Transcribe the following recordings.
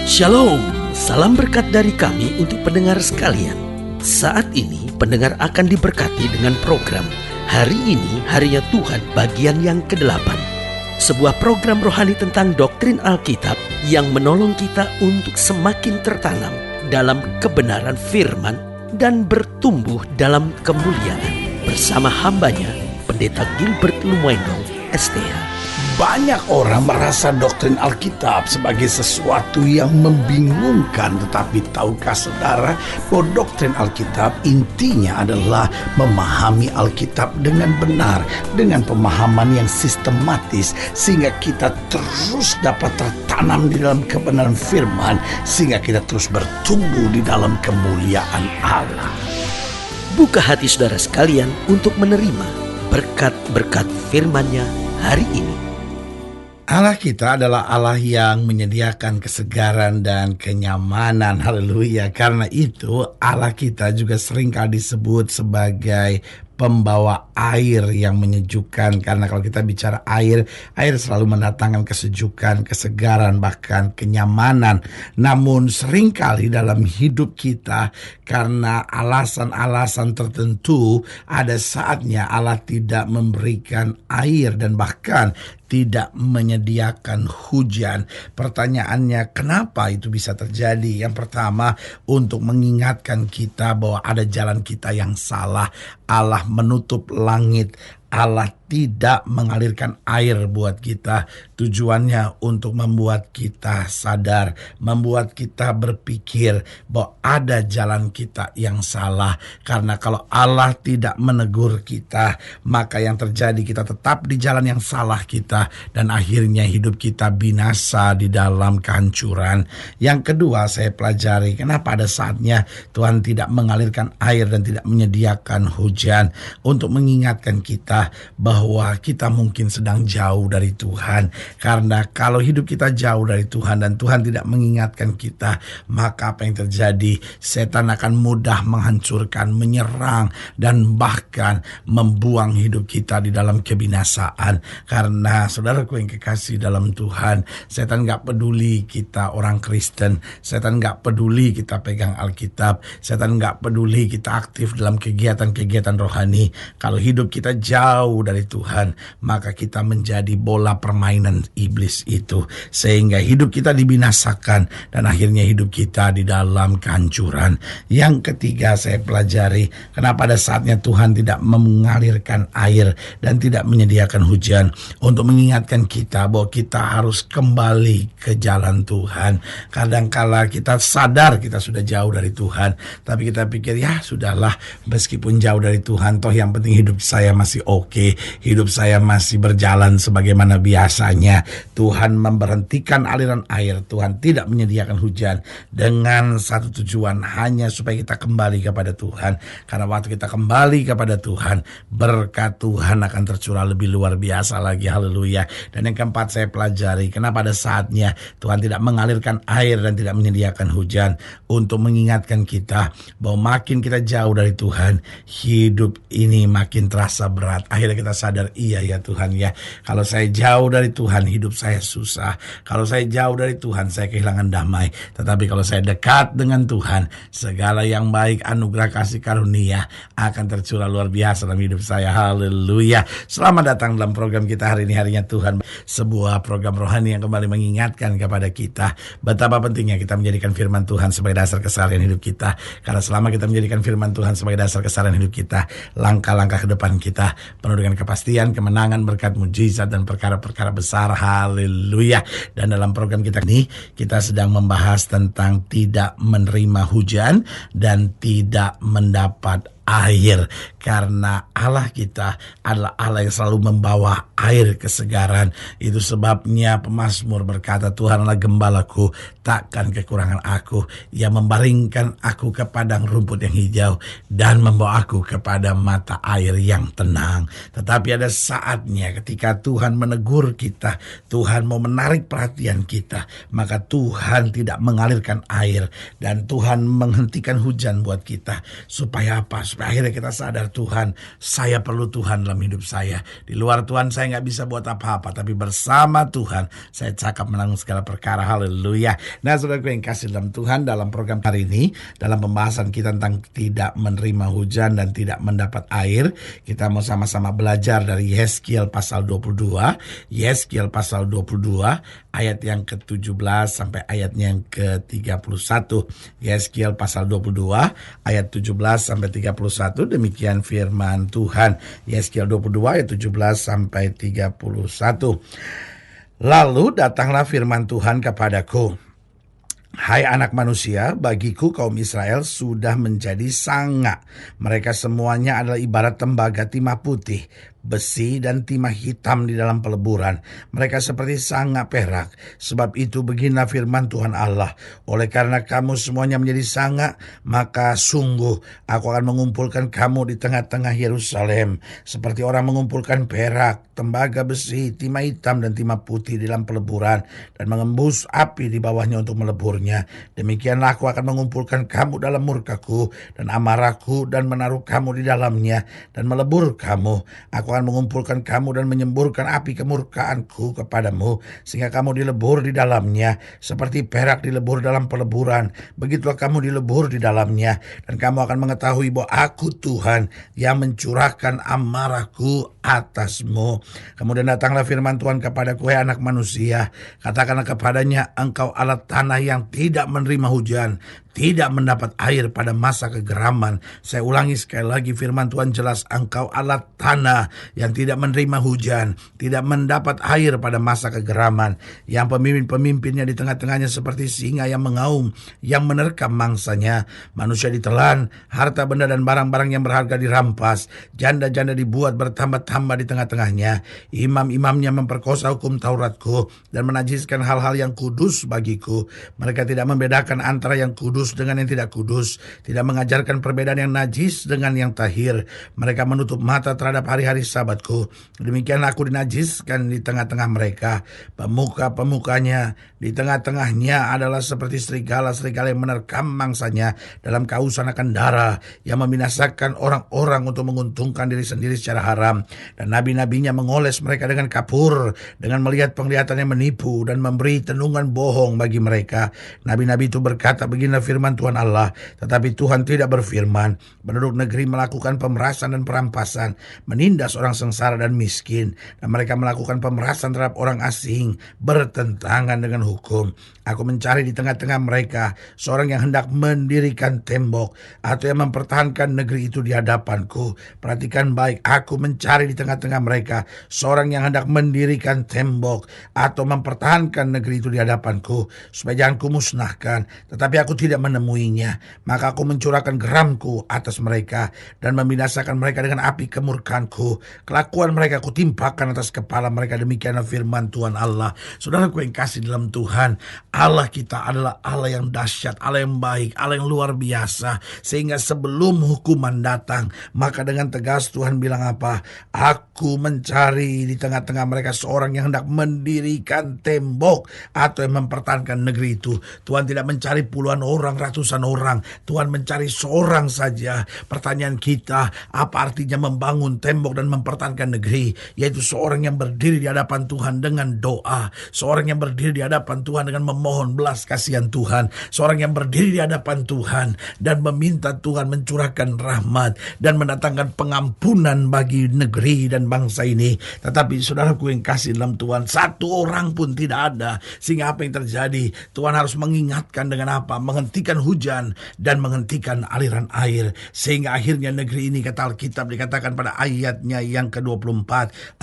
Shalom, salam berkat dari kami untuk pendengar sekalian. Saat ini pendengar akan diberkati dengan program Hari Ini Harinya Tuhan bagian yang ke-8. Sebuah program rohani tentang doktrin Alkitab yang menolong kita untuk semakin tertanam dalam kebenaran firman dan bertumbuh dalam kemuliaan. Bersama hambanya, Pendeta Gilbert Lumwendong, STH. Banyak orang merasa doktrin Alkitab sebagai sesuatu yang membingungkan. Tetapi tahukah saudara bahwa doktrin Alkitab intinya adalah memahami Alkitab dengan benar, dengan pemahaman yang sistematis, sehingga kita terus dapat tertanam di dalam kebenaran firman, sehingga kita terus bertumbuh di dalam kemuliaan Allah. Buka hati saudara sekalian untuk menerima berkat-berkat firman-Nya hari ini. Allah kita adalah Allah yang menyediakan kesegaran dan kenyamanan. Haleluya. Karena itu Allah kita juga seringkali disebut sebagai pembawa air yang menyejukkan. Karena kalau kita bicara air selalu mendatangkan kesejukan, kesegaran, bahkan kenyamanan. Namun seringkali dalam hidup kita, karena alasan-alasan tertentu, ada saatnya Allah tidak memberikan air dan bahkan tidak menyediakan hujan. Pertanyaannya, kenapa itu bisa terjadi? Yang pertama, untuk mengingatkan kita bahwa ada jalan kita yang salah. Allah menutup langit. Allah tidak mengalirkan air buat kita. Tujuannya untuk membuat kita sadar, membuat kita berpikir bahwa ada jalan kita yang salah. Karena kalau Allah tidak menegur kita, maka yang terjadi kita tetap di jalan yang salah kita, dan akhirnya hidup kita binasa di dalam kehancuran. Yang kedua, saya pelajari kenapa ada saatnya Tuhan tidak mengalirkan air dan tidak menyediakan hujan, untuk mengingatkan kita bahwa kita mungkin sedang jauh dari Tuhan. Karena kalau hidup kita jauh dari Tuhan dan Tuhan tidak mengingatkan kita, maka apa yang terjadi? Setan akan mudah menghancurkan, menyerang, dan bahkan membuang hidup kita di dalam kebinasaan. Karena saudaraku yang kekasih dalam Tuhan, setan gak peduli kita orang Kristen, setan gak peduli kita pegang Alkitab, setan gak peduli kita aktif dalam kegiatan-kegiatan rohani. Kalau hidup kita jauh dari Tuhan, maka kita menjadi bola permainan iblis itu, sehingga hidup kita dibinasakan dan akhirnya hidup kita di dalam kehancuran. Yang ketiga, saya pelajari kenapa ada saatnya Tuhan tidak mengalirkan air dan tidak menyediakan hujan, untuk mengingatkan kita bahwa kita harus kembali ke jalan Tuhan. Kadangkala kita sadar kita sudah jauh dari Tuhan, tapi kita pikir ya sudahlah, meskipun jauh dari Tuhan, toh yang penting hidup saya masih oke, hidup saya masih berjalan sebagaimana biasanya. Tuhan memberhentikan aliran air, Tuhan tidak menyediakan hujan dengan satu tujuan, hanya supaya kita kembali kepada Tuhan. Karena waktu kita kembali kepada Tuhan, berkat Tuhan akan tercurah lebih luar biasa lagi. Haleluya. Dan yang keempat, saya pelajari kenapa ada saatnya Tuhan tidak mengalirkan air dan tidak menyediakan hujan, untuk mengingatkan kita bahwa makin kita jauh dari Tuhan, hidup ini makin terasa berat. Akhirnya kita sadar, iya ya Tuhan ya, kalau saya jauh dari Tuhan, hidup saya susah. Kalau saya jauh dari Tuhan, saya kehilangan damai. Tetapi kalau saya dekat dengan Tuhan, segala yang baik, anugerah, kasih karunia akan tercurah luar biasa dalam hidup saya. Haleluya. Selamat datang dalam program kita hari ini, Harinya Tuhan. Sebuah program rohani yang kembali mengingatkan kepada kita betapa pentingnya kita menjadikan firman Tuhan sebagai dasar keseharian hidup kita. Karena selama kita menjadikan firman Tuhan sebagai dasar keseharian hidup kita, langkah-langkah ke depan kita penuh dengan kepastian, kemenangan, berkat, mujizat, dan perkara-perkara besar. Haleluya. Dan dalam program kita ini, kita sedang membahas tentang tidak menerima hujan dan tidak mendapat air. Karena Allah kita adalah Allah yang selalu membawa air kesegaran. Itu sebabnya pemazmur berkata, Tuhan adalah gembalaku, takkan kekurangan aku. Ia membaringkan aku ke padang rumput yang hijau dan membawa aku kepada mata air yang tenang. Tetapi ada saatnya ketika Tuhan menegur kita, Tuhan mau menarik perhatian kita, maka Tuhan tidak mengalirkan air dan Tuhan menghentikan hujan buat kita. Supaya apa? Supaya akhirnya kita sadar, Tuhan, saya perlu Tuhan dalam hidup saya. Di luar Tuhan saya nggak bisa buat apa-apa, tapi bersama Tuhan saya cakap menanggung segala perkara. Haleluya. Nah, saudaraku yang kasih dalam Tuhan, dalam program hari ini, dalam pembahasan kita tentang tidak menerima hujan dan tidak mendapat air, kita mau sama-sama belajar dari Yeskiel pasal 22. Yeskiel pasal 22 ayat yang ke-17 sampai ayatnya yang ke-31. Yeskiel pasal 22 ayat 17 sampai 31. Demikian firman Tuhan. Yeskiel 22 ayat 17 sampai 31. Lalu datanglah firman Tuhan kepadaku, hai anak manusia, bagiku kaum Israel sudah menjadi sanga. Mereka semuanya adalah ibarat tembaga timah putih, besi dan timah hitam di dalam peleburan. Mereka seperti sanga perak. Sebab itu beginilah firman Tuhan Allah, oleh karena kamu semuanya menjadi sanga, maka sungguh aku akan mengumpulkan kamu di tengah-tengah Yerusalem, seperti orang mengumpulkan perak, tembaga besi, timah hitam dan timah putih di dalam peleburan, dan mengembus api di bawahnya untuk meleburnya. Demikianlah aku akan mengumpulkan kamu dalam murkaku dan amarahku, dan menaruh kamu di dalamnya dan melebur kamu. Aku akan mengumpulkan kamu dan menyemburkan api kemurkaanku kepadamu, sehingga kamu dilebur di dalamnya seperti perak dilebur dalam peleburan. Begitulah kamu dilebur di dalamnya, dan kamu akan mengetahui bahwa aku Tuhan yang mencurahkan amarahku atasmu. Kemudian datanglah firman Tuhan kepadaku, hai anak manusia, katakanlah kepadanya, engkau Allah tanah yang tidak menerima hujan, tidak mendapat air pada masa kegeraman. Saya ulangi sekali lagi, firman Tuhan jelas, engkau Allah tanah yang tidak menerima hujan, tidak mendapat air pada masa kegeraman, yang pemimpin-pemimpinnya di tengah-tengahnya seperti singa yang mengaum, yang menerkam mangsanya. Manusia ditelan, harta benda dan barang-barang yang berharga dirampas, janda-janda dibuat bertambah-tambah di tengah-tengahnya. Imam-imamnya memperkosa hukum Tauratku dan menajiskan hal-hal yang kudus bagiku. Mereka tidak membedakan antara yang kudus dengan yang tidak kudus, tidak mengajarkan perbedaan yang najis dengan yang tahir. Mereka menutup mata terhadap hari-hari sabatku. Demikian aku dinajiskan di tengah-tengah mereka. Pemuka-pemukanya di tengah-tengahnya adalah seperti serigala-serigala yang menerkam mangsanya dalam kausan akan darah, yang membinasakan orang-orang untuk menguntungkan diri sendiri secara haram. Dan nabi-nabinya mengoles mereka dengan kapur, dengan melihat penglihatan yang menipu dan memberi tenungan bohong bagi mereka. Nabi-nabi itu berkata, beginilah firman Tuhan Allah, tetapi Tuhan tidak berfirman. Penduduk negeri melakukan pemerasan dan perampasan, menindas orang sengsara dan miskin, dan mereka melakukan pemerasan terhadap orang asing, bertentangan dengan hukum. Aku mencari di tengah-tengah mereka seorang yang hendak mendirikan tembok, atau yang mempertahankan negeri itu di hadapanku. Perhatikan baik, aku mencari di tengah-tengah mereka seorang yang hendak mendirikan tembok atau mempertahankan negeri itu di hadapanku, supaya jangan kumusnahkan. Tetapi aku tidak menemuinya. Maka aku mencurahkan geramku atas mereka dan membinasakan mereka dengan api kemurkaanku. Kelakuan mereka kutimpakan atas kepala mereka. Demikianlah firman Tuhan Allah. Saudaraku yang kasih dalam Tuhan, Allah kita adalah Allah yang dahsyat, Allah yang baik, Allah yang luar biasa. Sehingga sebelum hukuman datang, maka dengan tegas Tuhan bilang apa? Aku mencari di tengah-tengah mereka seorang yang hendak mendirikan tembok atau yang mempertahankan negeri itu. Tuhan tidak mencari puluhan orang, ratusan orang. Tuhan mencari seorang saja. Pertanyaan kita, apa artinya membangun tembok dan mempertahankan negeri? Yaitu seorang yang berdiri di hadapan Tuhan dengan doa, seorang yang berdiri di hadapan Tuhan dengan memohon belas kasihan Tuhan, seorang yang berdiri di hadapan Tuhan dan meminta Tuhan mencurahkan rahmat dan mendatangkan pengampunan bagi negeri dan bangsa ini. Tetapi saudaraku yang kasih dalam Tuhan, satu orang pun tidak ada. Sehingga apa yang terjadi? Tuhan harus mengingatkan dengan apa? Menghentikan hujan dan menghentikan aliran air. Sehingga akhirnya negeri ini, kata Alkitab, dikatakan pada ayatnya yang ke-24,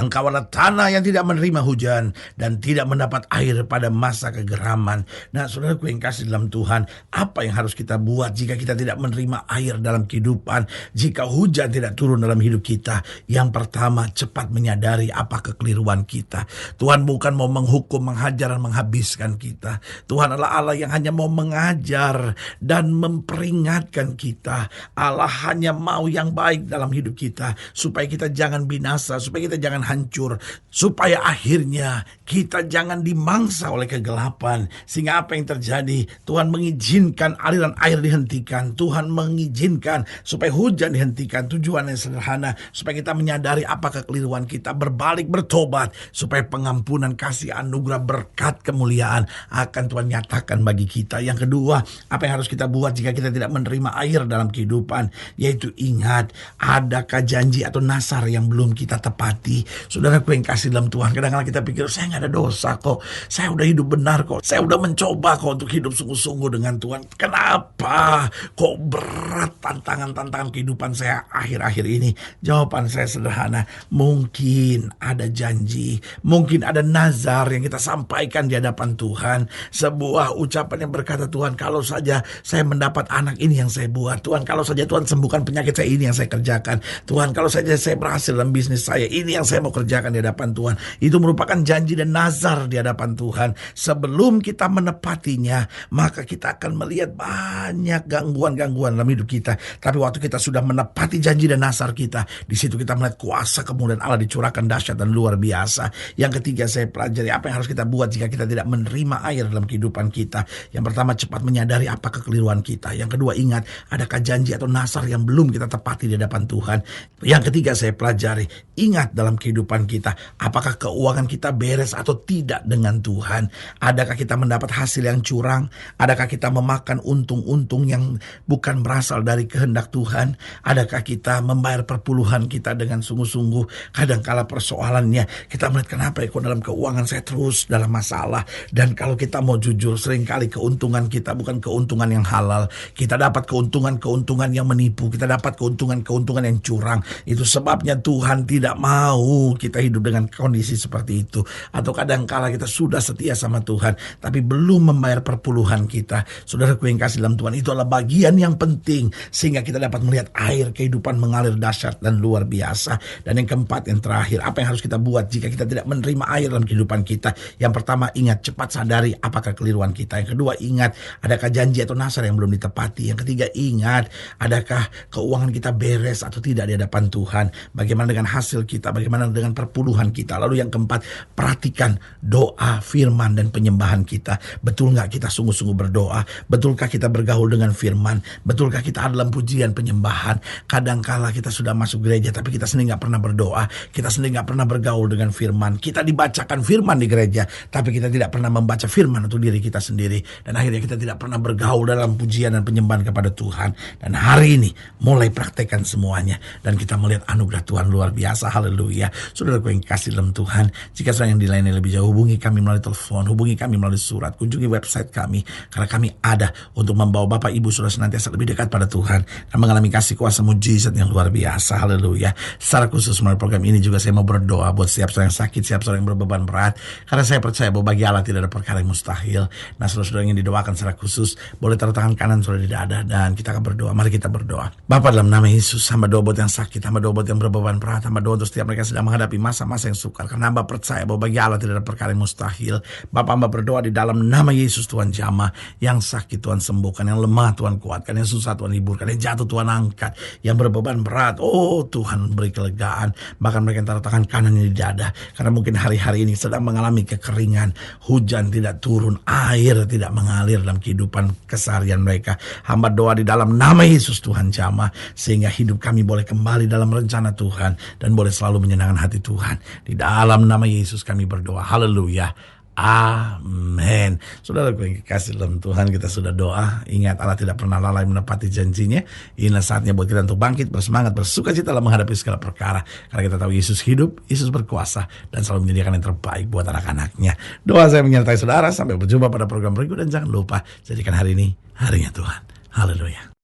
engkau adalah tanah yang tidak menerima hujan dan tidak mendapat air pada masa kegeraman. Nah, saudaraku yang kasih dalam Tuhan, apa yang harus kita buat jika kita tidak menerima air dalam kehidupan, jika hujan tidak turun dalam hidup kita? Yang pertama, cepat menyadari apa kekeliruan kita. Tuhan bukan mau menghukum, menghajar dan menghabiskan kita. Tuhan adalah Allah yang hanya mau mengajar sadar dan memperingatkan kita. Allah hanya mau yang baik dalam hidup kita, supaya kita jangan binasa, supaya kita jangan hancur, supaya akhirnya kita jangan dimangsa oleh kegelapan. Sehingga apa yang terjadi? Tuhan mengizinkan aliran air dihentikan, Tuhan mengizinkan supaya hujan dihentikan. Tujuannya sederhana, supaya kita menyadari apa kekeliruan kita, berbalik, bertobat, supaya pengampunan, kasih, anugerah, berkat, kemuliaan akan Tuhan nyatakan bagi kita. Yang kedua, apa yang harus kita buat jika kita tidak menerima air dalam kehidupan? Yaitu ingat, adakah janji atau nasar yang belum kita tepati? Saudaraku yang kasih dalam Tuhan, kadang-kadang kita pikir, saya nggak ada dosa kok, saya udah hidup benar kok, saya udah mencoba kok untuk hidup sungguh-sungguh dengan Tuhan. Kenapa kok berat tantangan kehidupan saya akhir-akhir ini? Jawaban saya sederhana, mungkin ada janji, mungkin ada nazar yang kita sampaikan di hadapan Tuhan. Sebuah ucapan yang berkata, Tuhan kalau saja saya mendapat anak ini yang saya buat, Tuhan kalau saja Tuhan sembuhkan penyakit saya ini yang saya kerjakan, Tuhan kalau saja saya berhasil dalam bisnis saya, ini yang saya mau kerjakan di hadapan Tuhan. Itu merupakan janji dan nazar di hadapan Tuhan. Sebelum kita menepatinya, maka kita akan melihat banyak gangguan-gangguan dalam hidup kita. Tapi waktu kita sudah menepati janji dan nazar kita, di situ kita melihat kuasa kemuliaan Allah dicurahkan dahsyat dan luar biasa. Yang ketiga, saya pelajari apa yang harus kita buat jika kita tidak menerima air dalam kehidupan kita. Yang pertama, cepat menyadari apa kekeliruan kita. Yang kedua, ingat adakah janji atau nazar yang belum kita tepati di hadapan Tuhan. Yang ketiga, saya pelajari, ingat dalam kehidupan kita, apakah keuangan kita beres atau tidak dengan Tuhan. Adakah kita mendapat hasil yang curang? Adakah kita memakan untung-untung yang bukan berasal dari kehendak Tuhan? Adakah kita membayar perpuluhan kita dengan sungguh-sungguh? Kadangkala persoalannya kita melihat, kenapa kok dalam keuangan saya terus dalam masalah. Dan kalau kita mau jujur, seringkali keuntungan kita bukan keuntungan yang halal. Kita dapat keuntungan yang menipu, kita dapat keuntungan yang curang. Itu sebabnya Tuhan tidak mau kita hidup dengan kondisi seperti itu. Atau kadangkala kita sudah setia sama Tuhan, tapi belum membayar perpuluhan kita. Saudaraku yang kasih dalam Tuhan, itu adalah bagian yang penting, sehingga kita dapat melihat air kehidupan mengalir dahsyat dan luar biasa. Dan yang keempat, yang terakhir, apa yang harus kita buat jika kita tidak menerima air dalam kehidupan kita? Yang pertama, ingat, cepat sadari apakah kekeliruan kita. Yang kedua, ingat, adakah janji atau nasar yang belum ditepati. Yang ketiga, ingat, adakah keuangan kita beres atau tidak di hadapan Tuhan. Bagaimana dengan hasil kita, bagaimana dengan perpuluhan kita. Lalu yang keempat, perhatikan doa, firman, dan penyembahan kita. Betul nggak kita sungguh-sungguh berdoa? Betulkah kita bergaul dengan firman? Betulkah kita ada dalam pujian penyembahan? Kadangkala kita sudah masuk gereja, tapi kita sendiri nggak pernah berdoa. Kita sendiri nggak pernah bergaul dengan firman. Kita dibacakan firman di gereja, tapi kita tidak pernah membaca firman untuk diri kita sendiri. Dan akhirnya kita tidak pernah bergaul dalam pujian dan penyembahan kepada Tuhan. Dan hari ini mulai praktekkan semuanya, dan kita melihat anugerah Tuhan luar biasa. Haleluya. Saudaraku yang kasih dalam Tuhan, jika saudara yang dilayani lebih jauh, hubungi kami melalui telepon, hubungi kami melalui surat, kunjungi website kami, karena kami ada untuk membawa Bapak Ibu Saudara senantiasa lebih dekat pada Tuhan dan mengalami kasih kuasa mujizat yang luar biasa. Haleluya. Secara khusus melalui program ini juga saya mau berdoa buat setiap saudara yang sakit, setiap saudara yang berbeban berat, karena saya percaya bahwa bagi Allah tidak ada perkara yang mustahil. Nah, saudara-saudara yang didoakan secara khusus, boleh taruh tangan kanan saudara di dada, dan kita akan berdoa. Mari kita berdoa. Bapa, dalam nama Yesus, hamba doa buat yang sakit, hamba doa buat yang berbeban berat, hamba doa untuk setiap mereka sedang menghadapi masa-masa yang sukar, karena hamba percaya bahwa bagi Allah tidak ada perkara yang mustahil. Bapa, hamba berdoa di dalam nama Yesus, Tuhan jamah, yang sakit Tuhan sembuhkan, yang lemah Tuhan kuatkan, yang susah Tuhan hiburkan, yang jatuh Tuhan angkat, yang berbeban berat, oh Tuhan beri kelegaan. Bahkan mereka yang taruh tangan kanannya di dada, karena mungkin hari-hari ini sedang mengalami kekeringan, hujan tidak turun, air tidak mengalir dalam kehidupan keseharian mereka. Hamba doa di dalam nama Yesus, Tuhan jamah, sehingga hidup kami boleh kembali dalam rencana Tuhan dan boleh selalu menyenangkan hati Tuhan. Di dalam nama Yesus kami berdoa. Haleluya. Amin. Saudara yang kasih dalam Tuhan, kita sudah doa. Ingat, Allah tidak pernah lalai menepati janjinya. Inilah saatnya buat kita untuk bangkit, bersemangat, bersukacita dalam menghadapi segala perkara. Karena kita tahu Yesus hidup, Yesus berkuasa, dan selalu menyediakan yang terbaik buat anak-anaknya. Doa saya menyertai saudara. Sampai berjumpa pada program berikut, dan jangan lupa jadikan hari ini harinya Tuhan. Haleluya.